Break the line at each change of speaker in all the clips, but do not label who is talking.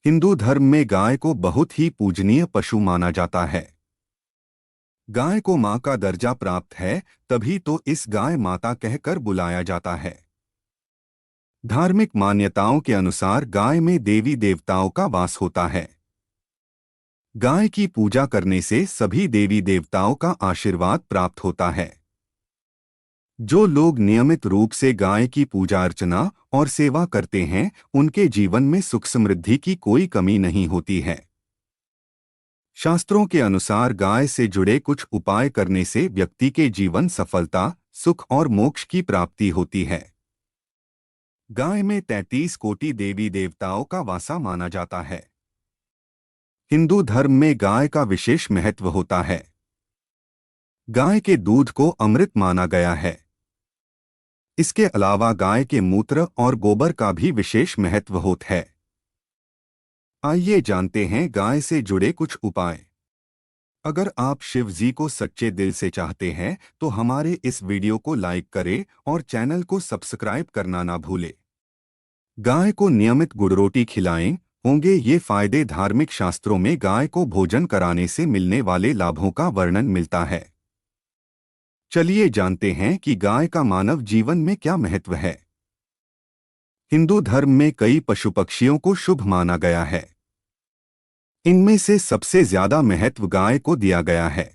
हिंदू धर्म में गाय को बहुत ही पूजनीय पशु माना जाता है। गाय को मां का दर्जा प्राप्त है, तभी तो इस गाय माता कहकर बुलाया जाता है। धार्मिक मान्यताओं के अनुसार गाय में देवी देवताओं का वास होता है। गाय की पूजा करने से सभी देवी देवताओं का आशीर्वाद प्राप्त होता है। जो लोग नियमित रूप से गाय की पूजा अर्चना और सेवा करते हैं, उनके जीवन में सुख समृद्धि की कोई कमी नहीं होती है। शास्त्रों के अनुसार गाय से जुड़े कुछ उपाय करने से व्यक्ति के जीवन सफलता, सुख और मोक्ष की प्राप्ति होती है। गाय में 33 कोटि देवी देवताओं का वासा माना जाता है। हिंदू धर्म में गाय का विशेष महत्व होता है। गाय के दूध को अमृत माना गया है। इसके अलावा गाय के मूत्र और गोबर का भी विशेष महत्व होता है। आइए जानते हैं गाय से जुड़े कुछ उपाय। अगर आप शिव जी को सच्चे दिल से चाहते हैं तो हमारे इस वीडियो को लाइक करें और चैनल को सब्सक्राइब करना ना भूलें। गाय को नियमित गुड़ रोटी खिलाएं, होंगे ये फायदे। धार्मिक शास्त्रों में गाय को भोजन कराने से मिलने वाले लाभों का वर्णन मिलता है। चलिए जानते हैं कि गाय का मानव जीवन में क्या महत्व है। हिंदू धर्म में कई पशु पक्षियों को शुभ माना गया है। इनमें से सबसे ज्यादा महत्व गाय को दिया गया है।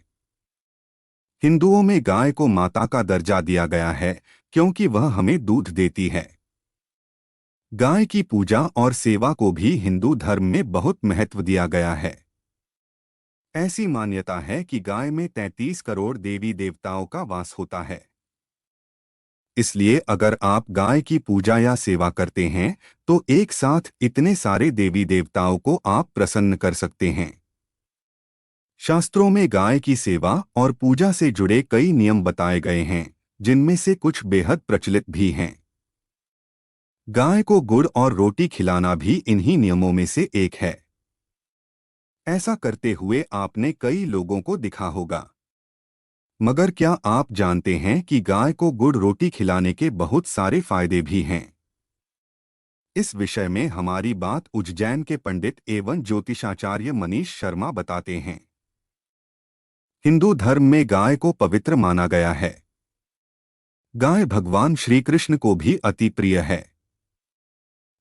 हिंदुओं में गाय को माता का दर्जा दिया गया है, क्योंकि वह हमें दूध देती है। गाय की पूजा और सेवा को भी हिंदू धर्म में बहुत महत्व दिया गया है। ऐसी मान्यता है कि गाय में 33 करोड़ देवी देवताओं का वास होता है। इसलिए अगर आप गाय की पूजा या सेवा करते हैं तो एक साथ इतने सारे देवी देवताओं को आप प्रसन्न कर सकते हैं। शास्त्रों में गाय की सेवा और पूजा से जुड़े कई नियम बताए गए हैं, जिनमें से कुछ बेहद प्रचलित भी हैं। गाय को गुड़ और रोटी खिलाना भी इन्हीं नियमों में से एक है। ऐसा करते हुए आपने कई लोगों को दिखा होगा। मगर क्या आप जानते हैं कि गाय को गुड़ रोटी खिलाने के बहुत सारे फायदे भी हैं? इस विषय में हमारी बात उज्जैन के पंडित एवं ज्योतिषाचार्य मनीष शर्मा बताते हैं। हिंदू धर्म में गाय को पवित्र माना गया है। गाय भगवान श्री कृष्ण को भी अति प्रिय है।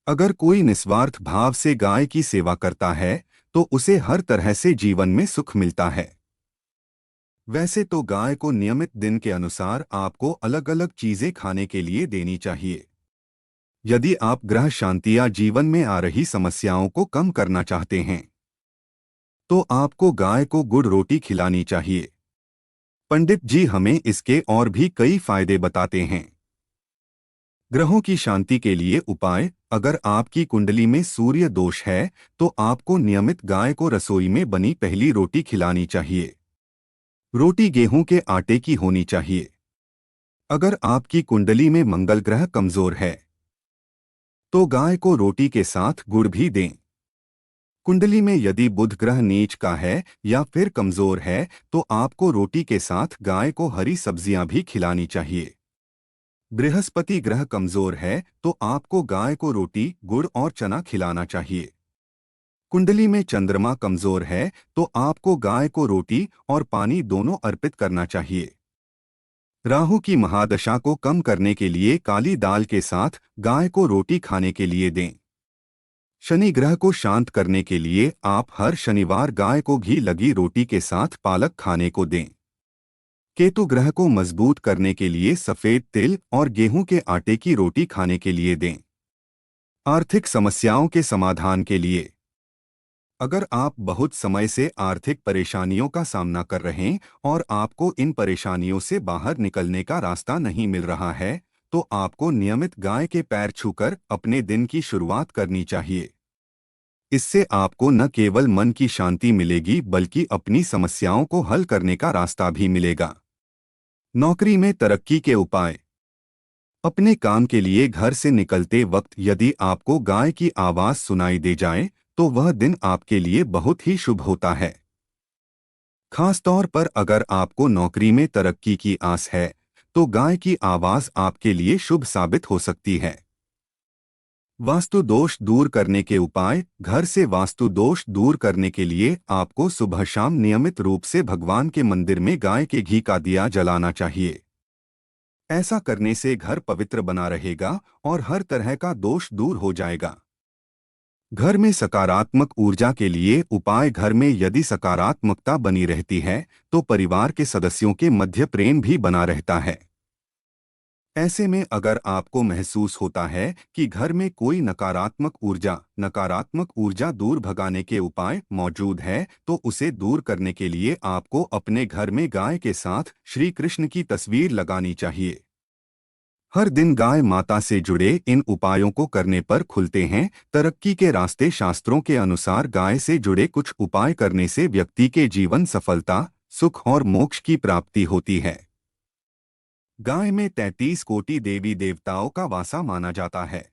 अगर कोई निस्वार्थ भाव से गाय की सेवा करता है तो उसे हर तरह से जीवन में सुख मिलता है। वैसे तो गाय को नियमित दिन के अनुसार आपको अलग अलग चीजें खाने के लिए देनी चाहिए। यदि आप ग्रह शांति या जीवन में आ रही समस्याओं को कम करना चाहते हैं तो आपको गाय को गुड़ रोटी खिलानी चाहिए। पंडित जी हमें इसके और भी कई फायदे बताते हैं। ग्रहों की शांति के लिए उपाय। अगर आपकी कुंडली में सूर्य दोष है तो आपको नियमित गाय को रसोई में बनी पहली रोटी खिलानी चाहिए। रोटी गेहूं के आटे की होनी चाहिए। अगर आपकी कुंडली में मंगल ग्रह कमजोर है तो गाय को रोटी के साथ गुड़ भी दें। कुंडली में यदि बुध ग्रह नीच का है या फिर कमजोर है तो आपको रोटी के साथ गाय को हरी सब्जियां भी खिलानी चाहिए। बृहस्पति ग्रह कमजोर है तो आपको गाय को रोटी, गुड़ और चना खिलाना चाहिए। कुंडली में चंद्रमा कमजोर है तो आपको गाय को रोटी और पानी दोनों अर्पित करना चाहिए। राहु की महादशा को कम करने के लिए काली दाल के साथ गाय को रोटी खाने के लिए दें। शनि ग्रह को शांत करने के लिए आप हर शनिवार गाय को घी लगी रोटी के साथ पालक खाने को दें। केतु ग्रह को मजबूत करने के लिए सफेद तिल और गेहूं के आटे की रोटी खाने के लिए दें। आर्थिक समस्याओं के समाधान के लिए। अगर आप बहुत समय से आर्थिक परेशानियों का सामना कर रहे हैं और आपको इन परेशानियों से बाहर निकलने का रास्ता नहीं मिल रहा है तो आपको नियमित गाय के पैर छूकर अपने दिन की शुरुआत करनी चाहिए। इससे आपको न केवल मन की शांति मिलेगी बल्कि अपनी समस्याओं को हल करने का रास्ता भी मिलेगा। नौकरी में तरक्की के उपाय। अपने काम के लिए घर से निकलते वक्त यदि आपको गाय की आवाज सुनाई दे जाए तो वह दिन आपके लिए बहुत ही शुभ होता है। खासतौर पर अगर आपको नौकरी में तरक्की की आस है तो गाय की आवाज आपके लिए शुभ साबित हो सकती है। वास्तु दोष दूर करने के उपाय। घर से वास्तु दोष दूर करने के लिए आपको सुबह शाम नियमित रूप से भगवान के मंदिर में गाय के घी का दिया जलाना चाहिए। ऐसा करने से घर पवित्र बना रहेगा और हर तरह का दोष दूर हो जाएगा। घर में सकारात्मक ऊर्जा के लिए उपाय। घर में यदि सकारात्मकता बनी रहती है तो परिवार के सदस्यों के मध्य प्रेम भी बना रहता है। ऐसे में अगर आपको महसूस होता है कि घर में कोई नकारात्मक ऊर्जा दूर भगाने के उपाय मौजूद है तो उसे दूर करने के लिए आपको अपने घर में गाय के साथ श्री कृष्ण की तस्वीर लगानी चाहिए। हर दिन गाय माता से जुड़े इन उपायों को करने पर खुलते हैं तरक्की के रास्ते। शास्त्रों के अनुसार गाय से जुड़े कुछ उपाय करने से व्यक्ति के जीवन सफलता, सुख और मोक्ष की प्राप्ति होती है। गाय में 33 कोटि देवी देवताओं का वासा माना जाता है।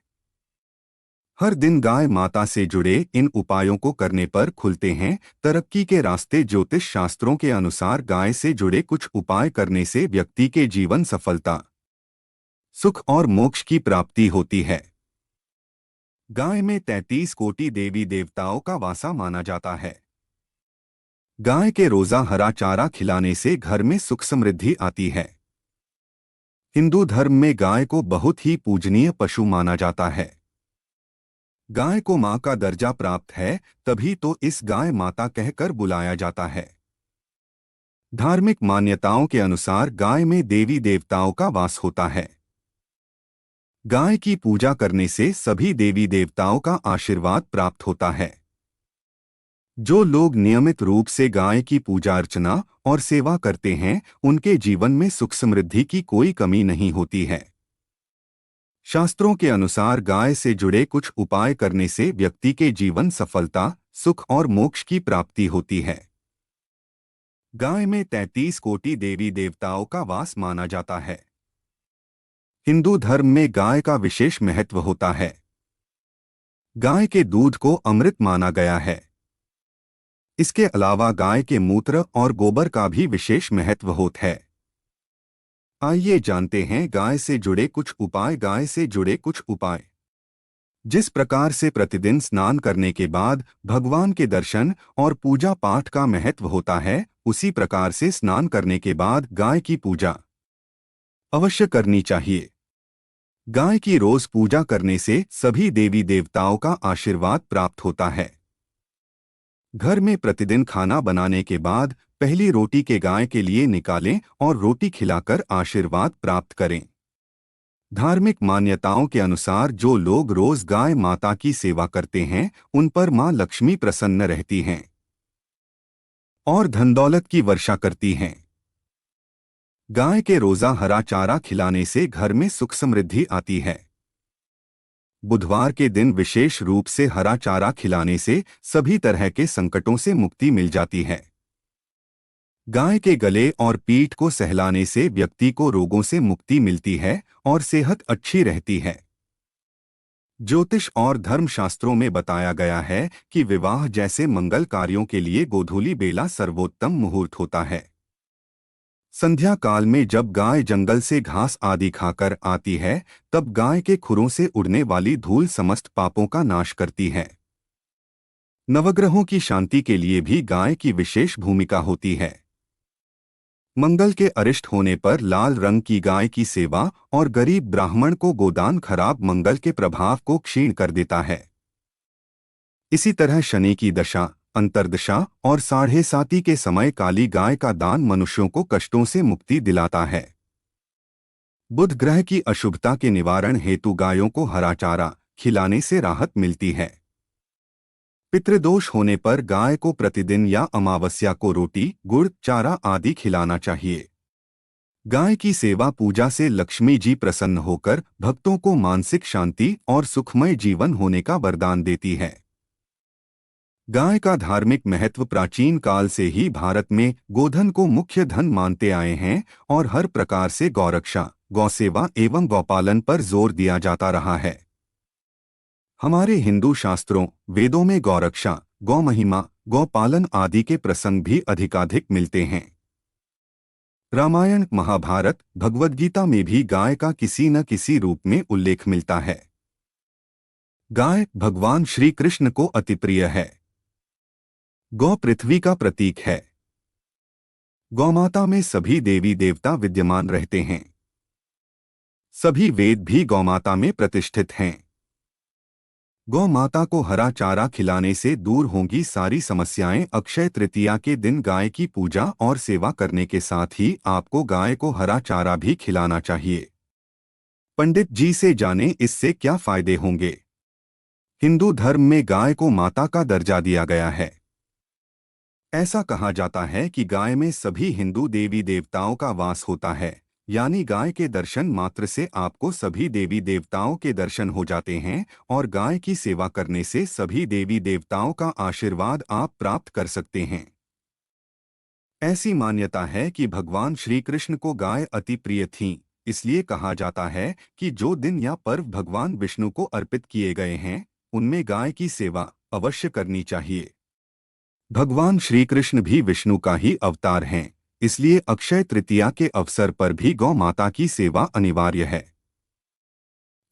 हर दिन गाय माता से जुड़े इन उपायों को करने पर खुलते हैं तरक्की के रास्ते। ज्योतिष शास्त्रों के अनुसार गाय से जुड़े कुछ उपाय करने से व्यक्ति के जीवन सफलता, सुख और मोक्ष की प्राप्ति होती है। गाय में 33 कोटि देवी देवताओं का वासा माना जाता है। गाय के रोजा हरा चारा खिलाने से घर में सुख समृद्धि आती है। हिंदू धर्म में गाय को बहुत ही पूजनीय पशु माना जाता है। गाय को मां का दर्जा प्राप्त है, तभी तो इस गाय माता कहकर बुलाया जाता है। धार्मिक मान्यताओं के अनुसार गाय में देवी देवताओं का वास होता है। गाय की पूजा करने से सभी देवी देवताओं का आशीर्वाद प्राप्त होता है। जो लोग नियमित रूप से गाय की पूजा अर्चना और सेवा करते हैं उनके जीवन में सुख समृद्धि की कोई कमी नहीं होती है। शास्त्रों के अनुसार गाय से जुड़े कुछ उपाय करने से व्यक्ति के जीवन सफलता, सुख और मोक्ष की प्राप्ति होती है। गाय में 33 कोटि देवी देवताओं का वास माना जाता है। हिंदू धर्म में गाय का विशेष महत्व होता है। गाय के दूध को अमृत माना गया है। इसके अलावा गाय के मूत्र और गोबर का भी विशेष महत्व होता है। आइए जानते हैं गाय से जुड़े कुछ उपाय। गाय से जुड़े कुछ उपाय। जिस प्रकार से प्रतिदिन स्नान करने के बाद भगवान के दर्शन और पूजा पाठ का महत्व होता है, उसी प्रकार से स्नान करने के बाद गाय की पूजा अवश्य करनी चाहिए। गाय की रोज पूजा करने से सभी देवी देवताओं का आशीर्वाद प्राप्त होता है। घर में प्रतिदिन खाना बनाने के बाद पहली रोटी के गाय के लिए निकालें और रोटी खिलाकर आशीर्वाद प्राप्त करें। धार्मिक मान्यताओं के अनुसार जो लोग रोज गाय माता की सेवा करते हैं उन पर मां लक्ष्मी प्रसन्न रहती हैं और धन दौलत की वर्षा करती हैं। गाय के रोजा हरा चारा खिलाने से घर में सुख समृद्धि आती है। बुधवार के दिन विशेष रूप से हरा चारा खिलाने से सभी तरह के संकटों से मुक्ति मिल जाती है। गाय के गले और पीठ को सहलाने से व्यक्ति को रोगों से मुक्ति मिलती है और सेहत अच्छी रहती है। ज्योतिष और धर्मशास्त्रों में बताया गया है कि विवाह जैसे मंगल कार्यों के लिए गोधूली बेला सर्वोत्तम मुहूर्त होता है। संध्या काल में जब गाय जंगल से घास आदि खाकर आती है तब गाय के खुरों से उड़ने वाली धूल समस्त पापों का नाश करती है। नवग्रहों की शांति के लिए भी गाय की विशेष भूमिका होती है। मंगल के अरिष्ट होने पर लाल रंग की गाय की सेवा और गरीब ब्राह्मण को गोदान खराब मंगल के प्रभाव को क्षीण कर देता है। इसी तरह शनि की दशा, अंतर्दशा और साढ़े साती के समय काली गाय का दान मनुष्यों को कष्टों से मुक्ति दिलाता है। बुध ग्रह की अशुभता के निवारण हेतु गायों को हरा चारा खिलाने से राहत मिलती है। पितृदोष होने पर गाय को प्रतिदिन या अमावस्या को रोटी, गुड़, चारा आदि खिलाना चाहिए। गाय की सेवा पूजा से लक्ष्मी जी प्रसन्न होकर भक्तों को मानसिक शांति और सुखमय जीवन होने का वरदान देती है। गाय का धार्मिक महत्व प्राचीन काल से ही भारत में गोधन को मुख्य धन मानते आए हैं और हर प्रकार से गौरक्षा, गौसेवा एवं गौपालन पर जोर दिया जाता रहा है। हमारे हिंदू शास्त्रों, वेदों में गौरक्षा, गौमहिमा, गौपालन आदि के प्रसंग भी अधिकाधिक मिलते हैं। रामायण, महाभारत, भगवद गीता में भी गाय का किसी न किसी रूप में उल्लेख मिलता है। गाय भगवान श्री कृष्ण को अति प्रिय है। गौ पृथ्वी का प्रतीक है। गौमाता में सभी देवी देवता विद्यमान रहते हैं। सभी वेद भी गौमाता में प्रतिष्ठित हैं। गौ माता को हरा चारा खिलाने से दूर होंगी सारी समस्याएं। अक्षय तृतीया के दिन गाय की पूजा और सेवा करने के साथ ही आपको गाय को हरा चारा भी खिलाना चाहिए। पंडित जी से जानें इससे क्या फायदे होंगे। हिंदू धर्म में गाय को माता का दर्जा दिया गया है। ऐसा कहा जाता है कि गाय में सभी हिंदू देवी देवताओं का वास होता है, यानी गाय के दर्शन मात्र से आपको सभी देवी देवताओं के दर्शन हो जाते हैं और गाय की सेवा करने से सभी देवी देवताओं का आशीर्वाद आप प्राप्त कर सकते हैं। ऐसी मान्यता है कि भगवान श्री कृष्ण को गाय अति प्रिय थीं, इसलिए कहा जाता है कि जो दिन या पर्व भगवान विष्णु को अर्पित किए गए हैं, उनमें गाय की सेवा अवश्य करनी चाहिए। भगवान श्री कृष्ण भी विष्णु का ही अवतार हैं, इसलिए अक्षय तृतीया के अवसर पर भी गौ माता की सेवा अनिवार्य है।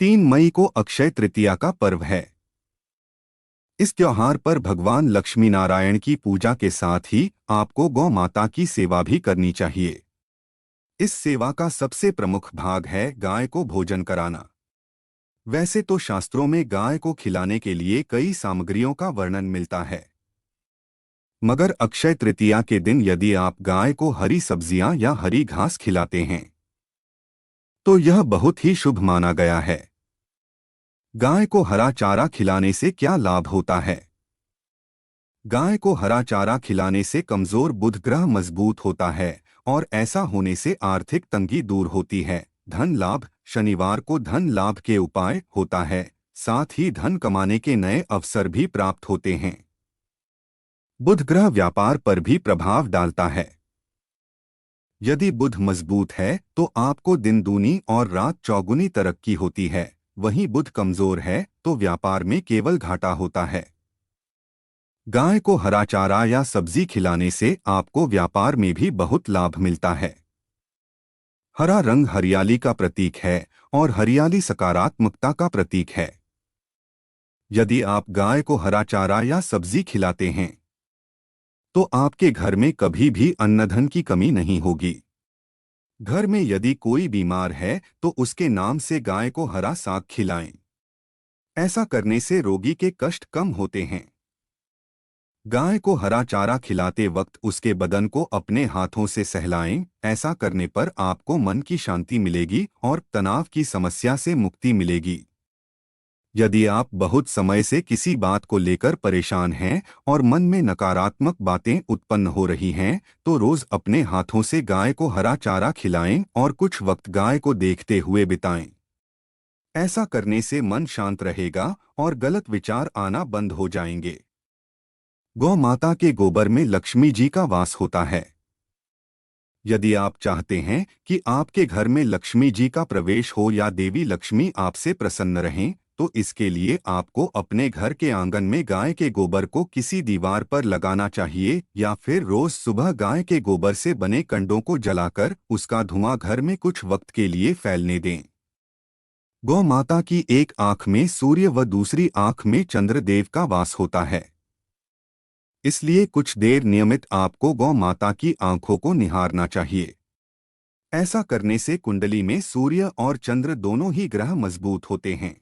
3 मई को अक्षय तृतीया का पर्व है। इस त्योहार पर भगवान लक्ष्मी नारायण की पूजा के साथ ही आपको गौ माता की सेवा भी करनी चाहिए। इस सेवा का सबसे प्रमुख भाग है गाय को भोजन कराना। वैसे तो शास्त्रों में गाय को खिलाने के लिए कई सामग्रियों का वर्णन मिलता है, मगर अक्षय तृतीया के दिन यदि आप गाय को हरी सब्जियां या हरी घास खिलाते हैं तो यह बहुत ही शुभ माना गया है। गाय को हरा चारा खिलाने से क्या लाभ होता है? गाय को हरा चारा खिलाने से कमजोर बुध ग्रह मजबूत होता है और ऐसा होने से आर्थिक तंगी दूर होती है। धन लाभ, शनिवार को धन लाभ के उपाय होता है, साथ ही धन कमाने के नए अवसर भी प्राप्त होते हैं। बुध ग्रह व्यापार पर भी प्रभाव डालता है। यदि बुध मजबूत है तो आपको दिन दूनी और रात चौगुनी तरक्की होती है, वहीं बुध कमजोर है तो व्यापार में केवल घाटा होता है। गाय को हरा चारा या सब्जी खिलाने से आपको व्यापार में भी बहुत लाभ मिलता है। हरा रंग हरियाली का प्रतीक है और हरियाली सकारात्मकता का प्रतीक है। यदि आप गाय को हरा चारा या सब्जी खिलाते हैं तो आपके घर में कभी भी अन्नधन की कमी नहीं होगी। घर में यदि कोई बीमार है तो उसके नाम से गाय को हरा साग खिलाएं। ऐसा करने से रोगी के कष्ट कम होते हैं। गाय को हरा चारा खिलाते वक्त उसके बदन को अपने हाथों से सहलाएं। ऐसा करने पर आपको मन की शांति मिलेगी और तनाव की समस्या से मुक्ति मिलेगी। यदि आप बहुत समय से किसी बात को लेकर परेशान हैं और मन में नकारात्मक बातें उत्पन्न हो रही हैं, तो रोज अपने हाथों से गाय को हरा चारा खिलाएं और कुछ वक्त गाय को देखते हुए बिताएं। ऐसा करने से मन शांत रहेगा और गलत विचार आना बंद हो जाएंगे। गौ माता के गोबर में लक्ष्मी जी का वास होता है। यदि आप चाहते हैं कि आपके घर में लक्ष्मी जी का प्रवेश हो या देवी लक्ष्मी आपसे प्रसन्न रहें, तो इसके लिए आपको अपने घर के आंगन में गाय के गोबर को किसी दीवार पर लगाना चाहिए या फिर रोज सुबह गाय के गोबर से बने कंडों को जलाकर उसका धुआं घर में कुछ वक्त के लिए फैलने दें। गौ माता की एक आंख में सूर्य व दूसरी आंख में चंद्रदेव का वास होता है, इसलिए कुछ देर नियमित आपको गौ माता की आंखों को निहारना चाहिए। ऐसा करने से कुंडली में सूर्य और चंद्र दोनों ही ग्रह मजबूत होते हैं।